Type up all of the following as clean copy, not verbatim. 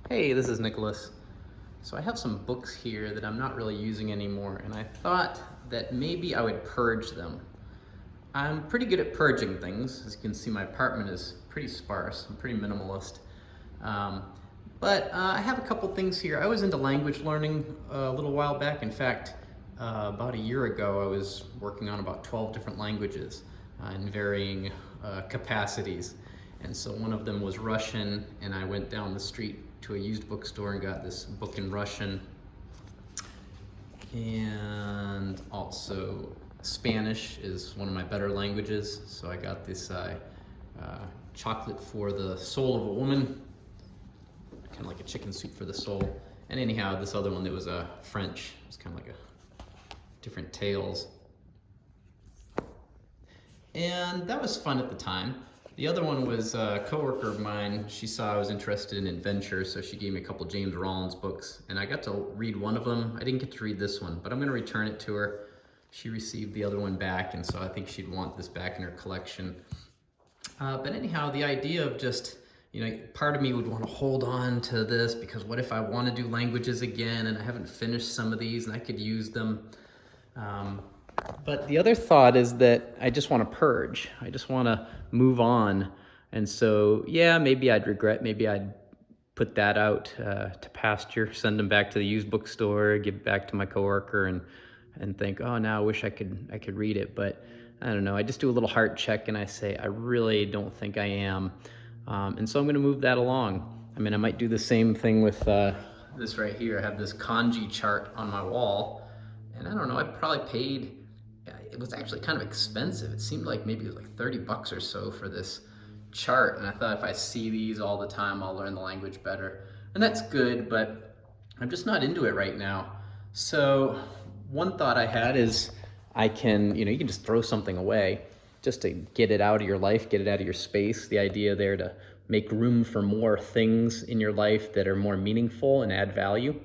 Hey, this is Nicholas. So I have some books here that I'm not really using anymore, and I thought that maybe I would purge them. I'm pretty good at purging things. As you can see, my apartment is pretty sparse. I'm pretty minimalist. Um, but I have a couple things here. I was into language learning a little while back. In fact, about a year ago, I was working on about 12 different languages in varying capacities. And so one of them was Russian, and I went down the street to a used bookstore and got this book in Russian. And also Spanish is one of my better languages, so I got this Chocolate for the Soul of a Woman, kind of like a chicken soup for the soul. And anyhow, this other one that was French, it was kind of like a different tales. And that was fun at the time. The other one was a coworker of mine. She saw I was interested in adventure, so she gave me a couple James Rollins books, and I got to read one of them. I didn't get to read this one, but I'm going to return it to her. She received the other one back, and so I think she'd want this back in her collection. But anyhow, the idea of just, part of me would want to hold on to this because what if I want to do languages again and I haven't finished some of these and I could use them. But the other thought is that I just want to purge. I just want to move on. And so, yeah, maybe I'd regret, maybe I'd put that out to pasture, send them back to the used bookstore, give it back to my coworker and think, oh, now I wish I could read it. But I don't know, I just do a little heart check and I say, I really don't think I am. And so I'm going to move that along. I mean, I might do the same thing with this right here. I have this kanji chart on my wall. And I don't know, I probably paid, it was actually kind of expensive. It seemed like maybe it was like 30 bucks or so for this chart. And I thought if I see these all the time, I'll learn the language better. And that's good, but I'm just not into it right now. So one thought I had is I can, you can just throw something away just to get it out of your life, get it out of your space. The idea there to make room for more things in your life that are more meaningful and add value.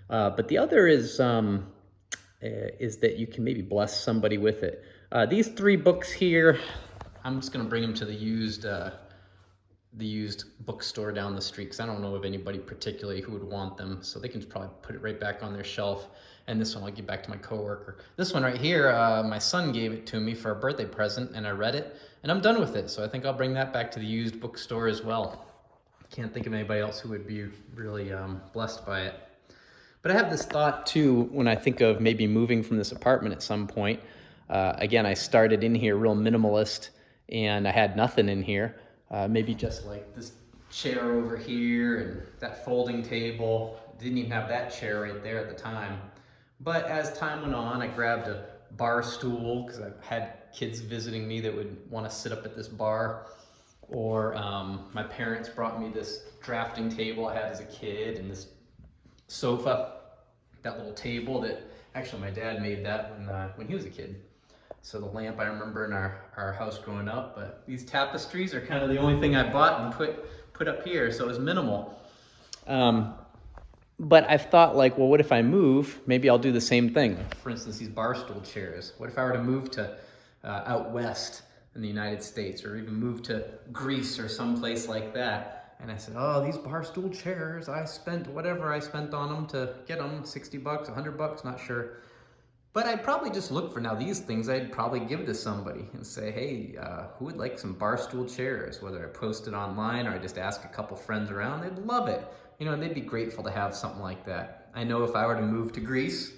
But the other is that you can maybe bless somebody with it. These three books here, I'm just going to bring them to the used bookstore down the street because I don't know of anybody particularly who would want them, so they can probably put it right back on their shelf. And this one I'll give back to my coworker. This one right here, my son gave it to me for a birthday present, and I read it, and I'm done with it. So I think I'll bring that back to the used bookstore as well. Can't think of anybody else who would be really blessed by it. But I have this thought too when I think of maybe moving from this apartment at some point. Again, I started in here real minimalist and I had nothing in here. Maybe just like this chair over here and that folding table. Didn't even have that chair right there at the time. But as time went on, I grabbed a bar stool because I've had kids visiting me that would want to sit up at this bar. Or my parents brought me this drafting table I had as a kid and this sofa, that little table that actually my dad made that when he was a kid. So the lamp I remember in our house growing up, but these tapestries are kind of the only thing I bought and put up here, so it was minimal. But I've thought like, well, what if I move? Maybe I'll do the same thing. For instance, these bar stool chairs. What if I were to move to out west in the United States, or even move to Greece or someplace like that? And I said, oh, these bar stool chairs, I spent whatever I spent on them to get them, 60 bucks, 100 bucks, not sure. But I'd probably just look for now these things, I'd probably give it to somebody and say, hey, who would like some bar stool chairs? Whether I post it online or I just ask a couple friends around, they'd love it. And they'd be grateful to have something like that. I know if I were to move to Greece,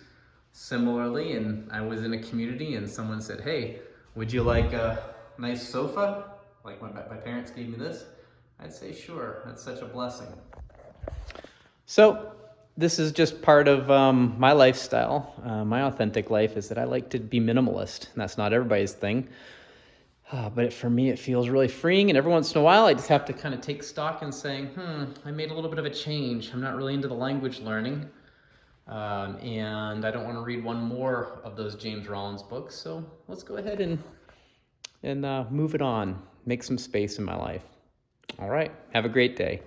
similarly, and I was in a community and someone said, hey, would you like a nice sofa? Like my parents gave me this. I'd say, sure, that's such a blessing. So this is just part of my lifestyle. My authentic life is that I like to be minimalist, and that's not everybody's thing. But for me, it feels really freeing, and every once in a while, I just have to kind of take stock and saying, I made a little bit of a change. I'm not really into the language learning, and I don't want to read one more of those James Rollins books, so let's go ahead and move it on, make some space in my life. All right, have a great day.